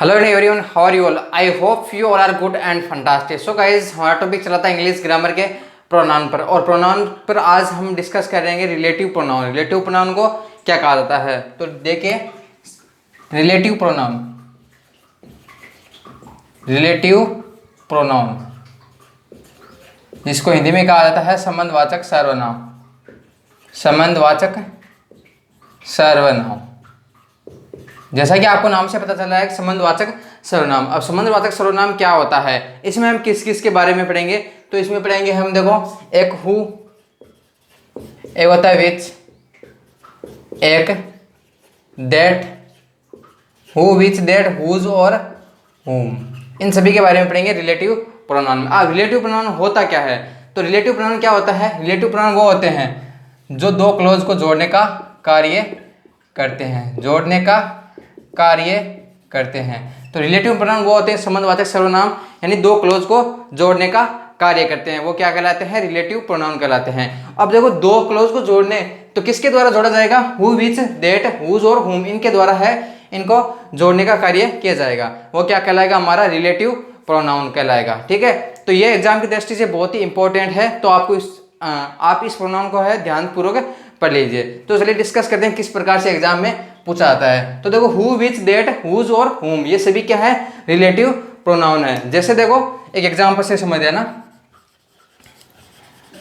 Hello everyone, how are you all? I hope you all are good and fantastic. So guys, हमारा topic चला था English grammar के pronoun पर, और pronoun पर आज हम डिस्कस करेंगे रिलेटिव प्रोनाउन। रिलेटिव प्रोनाउन को क्या कहा जाता है? तो देखिए, रिलेटिव प्रोनाउन, रिलेटिव प्रोनाउन जिसको हिंदी में कहा जाता है संबंधवाचक सर्वनाम, संबंधवाचक सर्वनाम। जैसा कि आपको नाम से पता चला है, संबंधवाचक सर्वनाम। अब संबंधवाचक सर्वनाम क्या होता है, इसमें हम किस किस के बारे में पढ़ेंगे? तो इसमें पढ़ेंगे हम, देखो, एक हु, एक होता है विच, एक that, who, which, that, whose और हुम। इन सभी के बारे में पढ़ेंगे रिलेटिव प्रोनाउन में। अब रिलेटिव प्रोनाउन होता क्या है? तो रिलेटिव प्रोनाउन क्या होता है? रिलेटिव प्रोनाउन वो होते हैं जो दो क्लोज को जोड़ने का कार्य करते हैं, जोड़ने का कार्य करते हैं। तो रिलेटिव प्रोनाउन वो होते हैं संबंधवाचक सर्वनाम, यानी दो क्लोज को जोड़ने का कार्य करते हैं, वो क्या कहलाते हैं? रिलेटिव प्रोनाउन कहलाते हैं। अब देखो, दो क्लोज को जोड़ने, तो किसके द्वारा जोड़ा जाएगा? हु, विच, दैट, हुज और हुम, इनके द्वारा है, इनको जोड़ने का कार्य किया जाएगा। वो क्या कहलाएगा? हमारा रिलेटिव प्रोनाउन कहलाएगा। ठीक है, तो ये एग्जाम की दृष्टि से बहुत ही इंपॉर्टेंट है, तो आपको आप इस प्रोनाउन को है ध्यानपूर्वक पढ़ लीजिए। तो चलिए डिस्कस करते हैं किस प्रकार से एग्जाम में पूछा जाता है। तो देखो, हु, विच, दैट, हुज और हुम, ये सभी क्या है? रिलेटिव प्रोनाउन है। जैसे देखो, एक एग्जांपल से समझ लेना।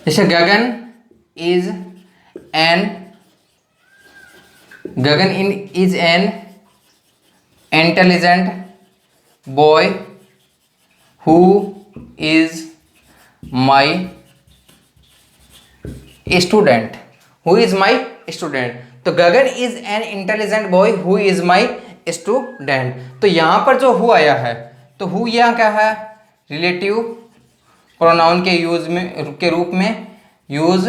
जैसे Gagan is an intelligent boy who is my student, who is my student. तो Gagan is an intelligent boy who is my student. तो यहां पर जो हु आया है, तो हु यहाँ क्या है? रिलेटिव प्रोनाउन के यूज में, के रूप में यूज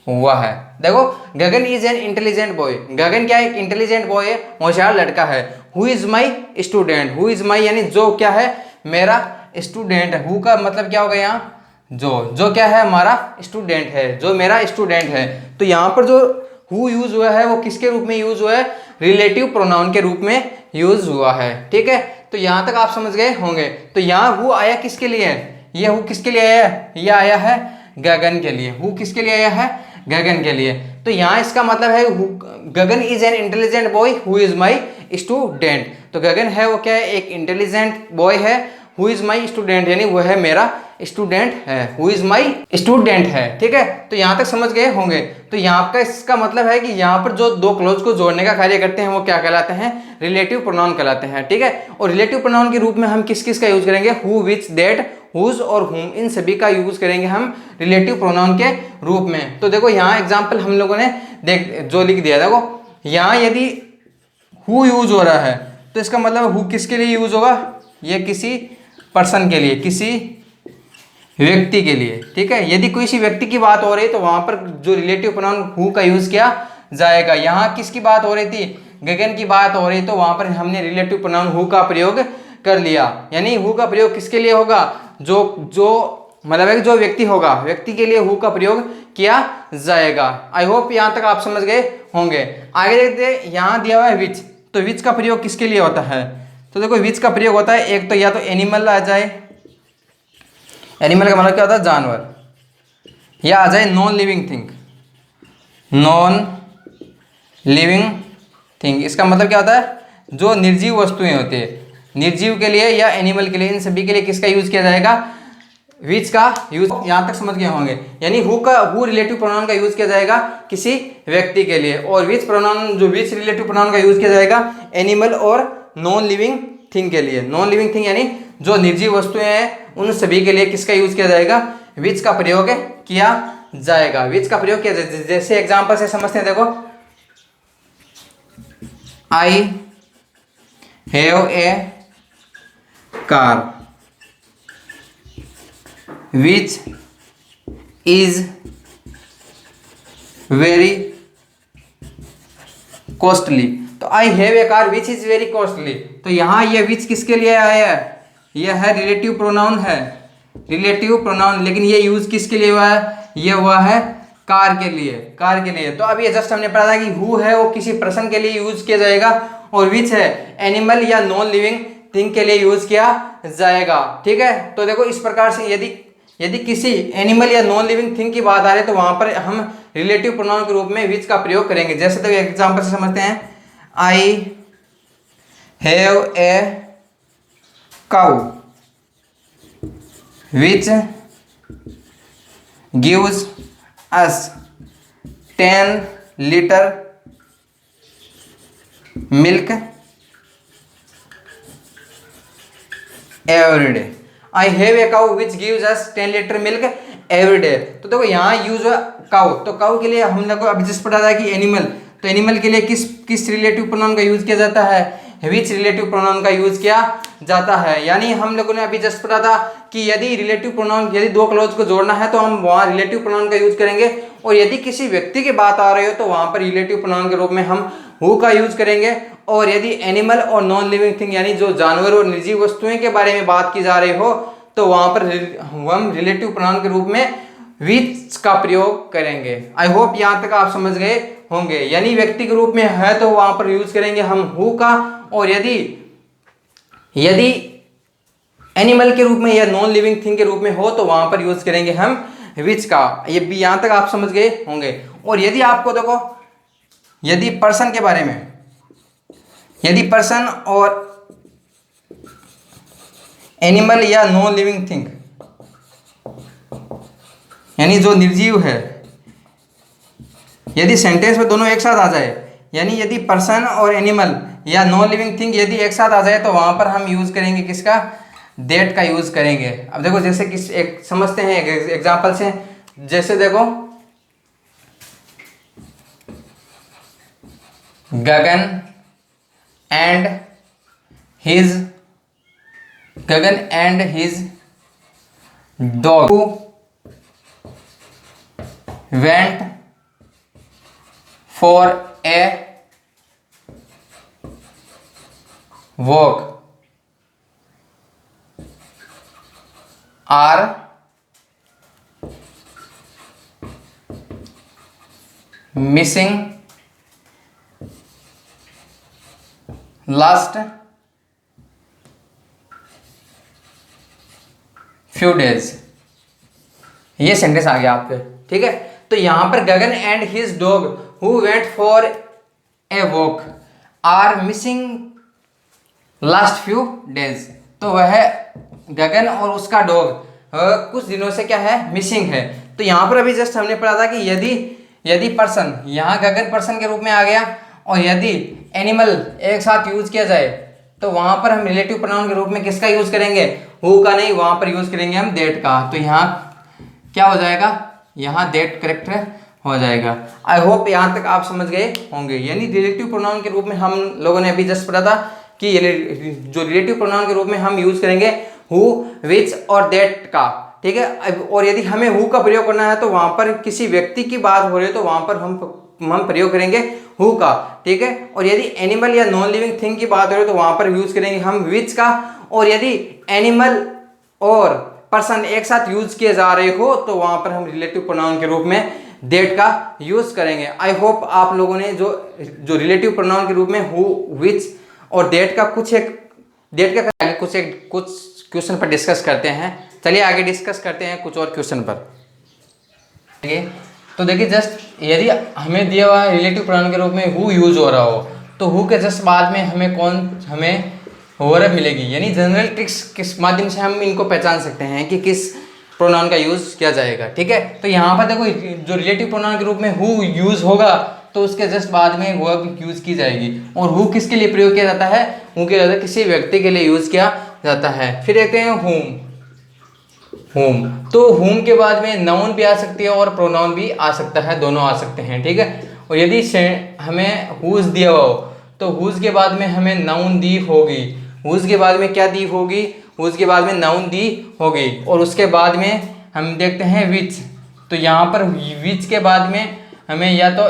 हुआ है। देखो, Gagan is an intelligent boy, गगन क्या है? एक इंटेलिजेंट बॉय है, होशियार लड़का है। Who is my student, who is माई यानी जो क्या है? मेरा स्टूडेंट है। हु का मतलब क्या होगा यहाँ? जो क्या है? हमारा स्टूडेंट है, जो मेरा स्टूडेंट है। तो यहाँ पर जो हु यूज हुआ है, वो किसके रूप में यूज हुआ है? रिलेटिव प्रोनाउन के रूप में यूज हुआ है। ठीक है, तो यहाँ तक आप समझ गए होंगे। तो यहाँ हु आया किसके लिए? ये हु किसके लिए आया है? ये आया है गगन के लिए। हु किसके लिए आया है? गगन के लिए। तो यहाँ इसका मतलब है Gagan is an intelligent boy who is my student. तो गगन है वो क्या है? एक इंटेलिजेंट बॉय है। हु इज माई स्टूडेंट यानी वो है मेरा स्टूडेंट है, हु इज माई स्टूडेंट है। ठीक है, तो यहाँ तक समझ गए होंगे। तो यहाँ का इसका मतलब है कि यहाँ पर जो दो क्लोज को जोड़ने का कार्य करते हैं, वो क्या कहलाते हैं? रिलेटिव प्रोनाउन कहलाते हैं। ठीक है, और रिलेटिव प्रोनाउन के रूप में हम किस किस का यूज करेंगे? हु, विच, दैट, हुज और हुम, इन सभी का यूज करेंगे हम रिलेटिव प्रोनाउन के रूप में। तो देखो, यहाँ एग्जाम्पल हम लोगों ने जो लिख दिया, देखो यहाँ यदि हु यूज हो रहा है, तो इसका मतलब हु किसके लिए यूज होगा? ये किसी पर्सन के लिए, किसी व्यक्ति के लिए। ठीक है, यदि किसी व्यक्ति की बात हो रही है, तो वहां पर जो रिलेटिव प्रोनाउन हु का यूज किया जाएगा। यहाँ किसकी बात हो रही थी? गगन की बात हो रही, तो वहां पर हमने रिलेटिव प्रोनाउन हु का प्रयोग कर लिया। यानी हु का प्रयोग किसके लिए होगा? जो मतलब है जो व्यक्ति होगा, व्यक्ति के लिए हु का प्रयोग किया जाएगा। आई होप यहाँ तक आप समझ गए होंगे। आगे देखते हैं, यहाँ दिया हुआ है विच। तो विच का प्रयोग किसके लिए होता है? तो देखो, विच का प्रयोग होता है, एक तो या तो एनिमल आ जाए, एनिमल का मतलब क्या होता है? जानवर, या आ जाए non living thing, non living thing. इसका मतलब क्या होता है? जो निर्जीव वस्तुएं होती है, निर्जीव के लिए या एनिमल के लिए, इन सभी के लिए किसका यूज किया जाएगा? विच का यूज। यहाँ तक समझ गए होंगे। यानी हु रिलेटिव प्रोनाउन का यूज किया जाएगा किसी व्यक्ति के लिए, और विच प्रोनाउन, जो विच रिलेटिव प्रोनाउन का यूज किया जाएगा एनिमल और नॉन लिविंग थिंग के लिए। नॉन लिविंग थिंग यानी जो निर्जीव वस्तुएं हैं, उन सभी के लिए किसका यूज किया जाएगा? विच का प्रयोग किया जाएगा। विच का प्रयोग किया जाएगा। जैसे एग्जांपल से समझते हैं, देखो, I have a car which is very costly. तो I have a car which is very costly. तो यहाँ ये विच किसके लिए आया है? यह है रिलेटिव प्रोनाउन है, रिलेटिव प्रोनाउन। लेकिन ये यूज किसके लिए हुआ है? ये हुआ है कार के लिए, कार के लिए। तो अब ये जस्ट हमने पढ़ा था कि हु है वो किसी पर्सन के लिए यूज किया जाएगा, और विच है एनिमल या नॉन लिविंग थिंग के लिए यूज किया जाएगा। ठीक है, तो देखो इस प्रकार से यदि किसी एनिमल या नॉन लिविंग थिंग की बात आ रही है तो वहां पर हम रिलेटिव प्रोनाउन के रूप में विच का प्रयोग करेंगे। जैसे तो एग्जांपल से समझते हैं, आई have a cow which gives us 10 litre milk every day. I have a cow which gives us 10 litre milk every day. तो देखो यहाँ यूज हुआ काउ, तो काउ के लिए हम लोग को अभी जस्ट पता था कि एनिमल, तो एनिमल के लिए किस रिलेटिव प्रोनाउन का यूज किया जाता है, विच रिलेटिव प्रोनाउन का यूज किया जाता है। यानी हम लोगों ने अभी जस्ट पता था कि यदि रिलेटिव प्रोनाउन, यदि दो क्लॉज को जोड़ना है तो हम वहाँ रिलेटिव प्रोनाउन का यूज करेंगे, और यदि किसी व्यक्ति की बात आ रही हो तो वहां पर रिलेटिव प्रोनाउन के रूप में हम हु का यूज करेंगे। और यदि एनिमल और नॉन लिविंग थिंग यानी जो जानवर और निर्जीव वस्तुएं के बारे में बात की जा रही हो तो वहां पर हम रिलेटिव प्रोनाउन के रूप में विच का प्रयोग करेंगे। आई होप यहां तक आप समझ गए होंगे। यानी व्यक्ति के रूप में है तो वहां पर यूज करेंगे हम हु का, और यदि एनिमल के रूप में या नॉन लिविंग थिंग के रूप में हो तो वहां पर यूज करेंगे हम विच का। ये भी यहां तक आप समझ गए होंगे। और यदि आपको देखो, यदि पर्सन के बारे में, यदि पर्सन और एनिमल या नॉन लिविंग थिंग यानी जो निर्जीव है, यदि सेंटेंस में दोनों एक साथ आ जाए, यानी यदि पर्सन और एनिमल या नॉन लिविंग थिंग यदि एक साथ आ जाए तो वहां पर हम यूज करेंगे किसका, दैट का यूज करेंगे। अब देखो जैसे किस एक समझते हैं एग्जांपल से, जैसे देखो Gagan and his dog went for a walk are missing last few days. ये सेंटेंस आ गया आपके, ठीक है। तो यहां पर Gagan and his dog who went for a walk are missing last few days. तो वह गगन और उसका डॉग कुछ दिनों से क्या है, मिसिंग है। तो यहाँ पर अभी जस्ट हमने पढ़ा था कि यदि पर्सन, यहाँ गगन पर्सन के रूप में आ गया, और यदि एनिमल एक साथ यूज किया जाए तो वहां पर हम रिलेटिव प्रोनाउन के रूप में किसका यूज करेंगे, हु का नहीं, वहां पर यूज करेंगे हम दैट का। तो यहाँ क्या हो जाएगा, यहाँ दैट करेक्ट हो जाएगा। आई होप यहाँ तक आप समझ गए होंगे। यानी रिलेटिव प्रोनाउन के रूप में हम लोगों ने अभी जस्ट पढ़ा था कि जो रिलेटिव प्रोनाउन के रूप में हम यूज करेंगे हु, विच और दैट का, ठीक है। और यदि हमें हु का प्रयोग करना है तो वहां पर किसी व्यक्ति की बात हो रही है तो वहां पर हम प्रयोग करेंगे हु का, ठीक है। और यदि एनिमल या नॉन लिविंग थिंग की बात हो रही है तो वहां पर यूज करेंगे हम विच का। और यदि एनिमल और पर्सन एक साथ यूज किए जा रहे हो तो वहां पर हम रिलेटिव प्रोनाउन के रूप में दैट का यूज करेंगे। आई होप आप लोगों ने जो रिलेटिव प्रोनाउन के रूप में हु, विच और दैट का कुछ क्वेश्चन पर डिस्कस करते हैं। चलिए आगे डिस्कस करते हैं कुछ और क्वेश्चन पर। तो देखिए जस्ट यदि हमें दिया हुआ रिलेटिव प्रोनाउन के रूप में हु यूज हो रहा हो तो हु के जस्ट बाद में हमें वर्ब मिलेगी। यानी जनरल ट्रिक्स किस माध्यम से हम इनको पहचान सकते हैं कि किस प्रोनाउन का यूज किया जाएगा, ठीक है। तो यहाँ पर देखो जो रिलेटिव प्रोनाउन के रूप में हु यूज होगा तो उसके जस्ट बाद में वर्ब यूज की जाएगी। और हु किसके लिए प्रयोग किया जाता है, हु के लिए किसी व्यक्ति के लिए यूज किया जाता है। फिर देखते हैं होम। तो होम के बाद में नाउन भी आ सकती है और प्रोनाउन भी आ सकता है, दोनों आ सकते हैं, ठीक है। और यदि हमें हुज दिया हो तो हुज के बाद में हमें नाउन दी होगी, हुज के बाद में क्या दी होगी, हुज के बाद में नाउन दी होगी। और उसके बाद में हम देखते हैं विच। तो यहाँ पर विच के बाद में हमें या तो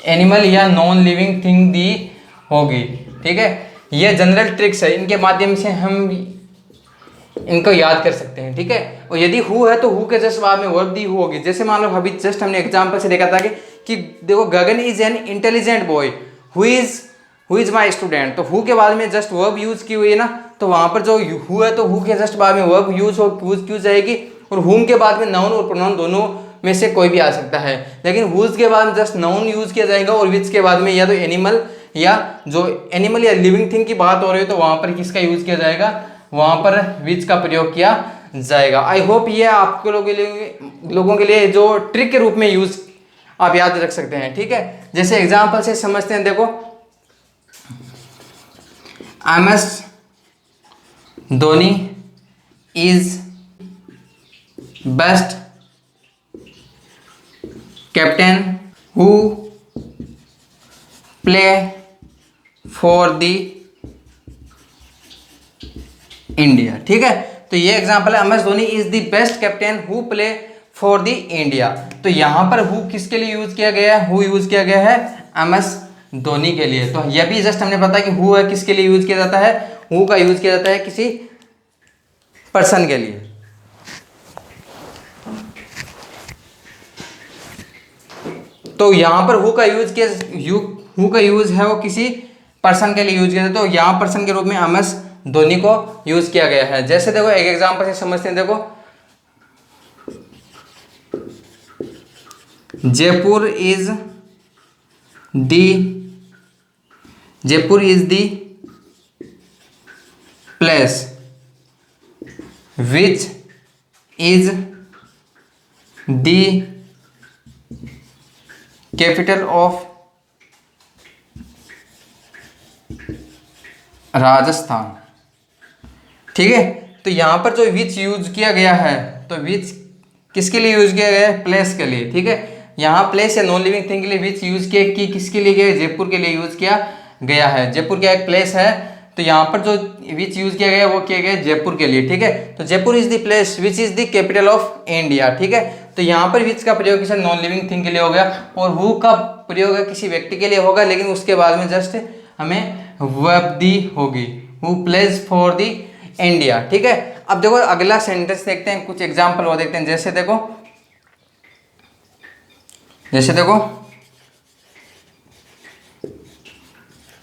एनिमल या नॉन लिविंग थिंग दी होगी, ठीक है। ये जनरल ट्रिक्स है, इनके माध्यम से हम इनको याद कर सकते हैं, ठीक है। और यदि हु है तो हु के जस्ट बाद में वर्ब दी हु होगी। जैसे मान लो अभी जस्ट हमने एग्जांपल से देखा था कि देखो Gagan is an intelligent boy who is who is my student, तो हु के बाद में जस्ट वर्ब यूज की हुई है ना, तो वहां पर जो हु है तो हु के जस्ट बाद में वर्ब यूज क्यों जाएगी, और हुम के बाद में नाउन और प्रोनाउन दोनों में से कोई भी आ सकता है। लेकिन हुज के बाद जस्ट नाउन यूज किया जाएगा और विच के बाद में या तो एनिमल या जो एनिमल या लिविंग थिंग की बात हो रही है तो वहां पर किसका यूज किया जाएगा, वहां पर विच का प्रयोग किया जाएगा। आई होप ये आपके लोगों के लिए जो ट्रिक के रूप में यूज आप याद रख सकते हैं। ठीक है, जैसे एग्जाम्पल से समझते हैं। देखो, MS Dhoni is best captain who play for the India. ठीक है, तो ये एग्जांपल है, MS Dhoni is the best captain who play for the India. तो यहां पर हु किसके लिए यूज किया गया है, हु यूज किया गया है MS धोनी के लिए। तो यह भी जस्ट हमने पता कि हु है किसके लिए यूज किया जाता है, हु का यूज किया जाता है किसी पर्सन के लिए। तो यहां पर हु का यूज है वो किसी पर्सन के लिए यूज किया जाता है, तो यहां पर्सन के रूप में MS धोनी को यूज किया गया है। जैसे देखो एक एग्जांपल से समझते हैं। देखो, Jaipur is the place which is the capital of Rajasthan. ठीक है, तो यहां पर जो विच यूज किया गया है, तो विच किसके लिए यूज किया गया है, प्लेस के लिए। ठीक है, यहाँ प्लेस या नॉन लिविंग थिंग के लिए विच यूज किया कि किसके लिए गया, जयपुर के लिए यूज किया गया है। जयपुर क्या एक प्लेस है, तो यहाँ पर जो विच यूज किया गया वो किया गया जयपुर के लिए। ठीक है, तो Jaipur is the place which is the capital of India. ठीक है, तो यहाँ पर विच का प्रयोग किसी नॉन लिविंग थिंग के लिए हो गया, और हु का प्रयोग किसी व्यक्ति के लिए होगा, लेकिन उसके बाद में जस्ट हमें वर्ब दी होगी, who plays for the India. ठीक है, अब देखो अगला सेंटेंस देखते हैं, कुछ एग्जाम्पल वो देखते हैं। जैसे देखो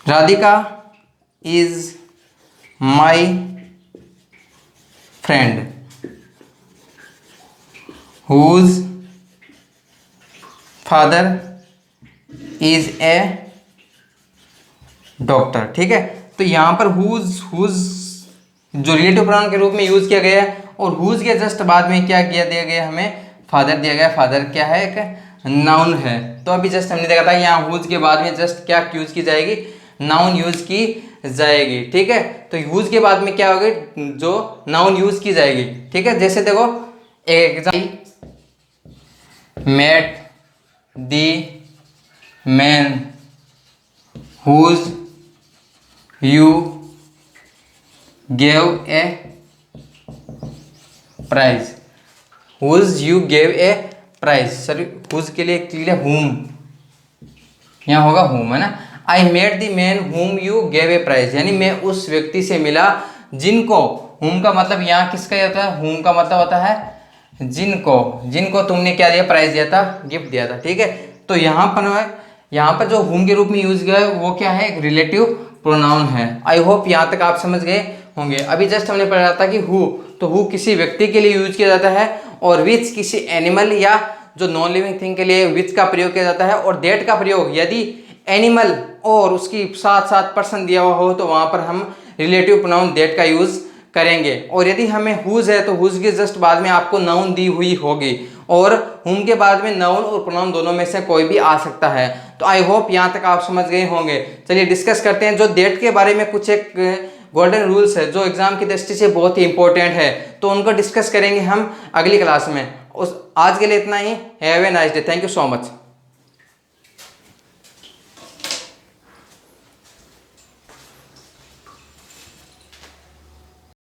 Radhika is my friend whose father is a doctor. ठीक है, तो यहां पर हुज जो रिलेटिव प्रोनाउन के रूप में यूज किया गया है, और हुज के जस्ट बाद में क्या दिया गया, हमें फादर दिया गया। फादर क्या है, एक नाउन है। तो अभी जस्ट हमने देखा था यहाँ हुज के बाद में जस्ट क्या यूज की जाएगी, नाउन यूज की जाएगी। ठीक है, तो हुज के बाद में क्या होगी, जो नाउन यूज की जाएगी। ठीक है, जैसे देखो example, met the man whose you gave a prize, whose you gave a prize. Sorry, whose के लिए क्लियर हुम, यहाँ होगा हुम, है ना। I met the man whom you gave a prize, यानी मैं उस व्यक्ति से मिला जिनको, हुम का मतलब यहाँ किसका होता है, हुम का मतलब होता है जिनको तुमने क्या दिया, प्राइज दिया था, गिफ्ट दिया था। ठीक है, तो यहाँ पर जो हुम के रूप में यूज किया है वो क्या है, एक रिलेटिव प्रोनाउन है। आई होप यहाँ तक आप समझ गए होंगे। अभी जस्ट हमने पढ़ा था कि हु, तो हु किसी व्यक्ति के लिए यूज किया जाता है, और विच किसी एनिमल या जो नॉन लिविंग थिंग के लिए विच का प्रयोग किया जाता है, और डेट का प्रयोग यदि एनिमल और उसकी साथ पर्सन दिया हुआ हो तो वहां पर हम रिलेटिव प्रोनाउन डेट का यूज करेंगे। और यदि हमें हुज है तो हुज के जस्ट बाद में आपको नाउन दी हुई होगी, और हुम के बाद में नाउन और प्रोनाउन दोनों में से कोई भी आ सकता है। तो आई होप यहाँ तक आप समझ गए होंगे। चलिए डिस्कस करते हैं जो डेट के बारे में, कुछ एक गोल्डन रूल्स है जो एग्जाम की दृष्टि से बहुत ही इंपॉर्टेंट है, तो उनको डिस्कस करेंगे हम अगली क्लास में। आज के लिए इतना ही। Have a nice day, thank you so much.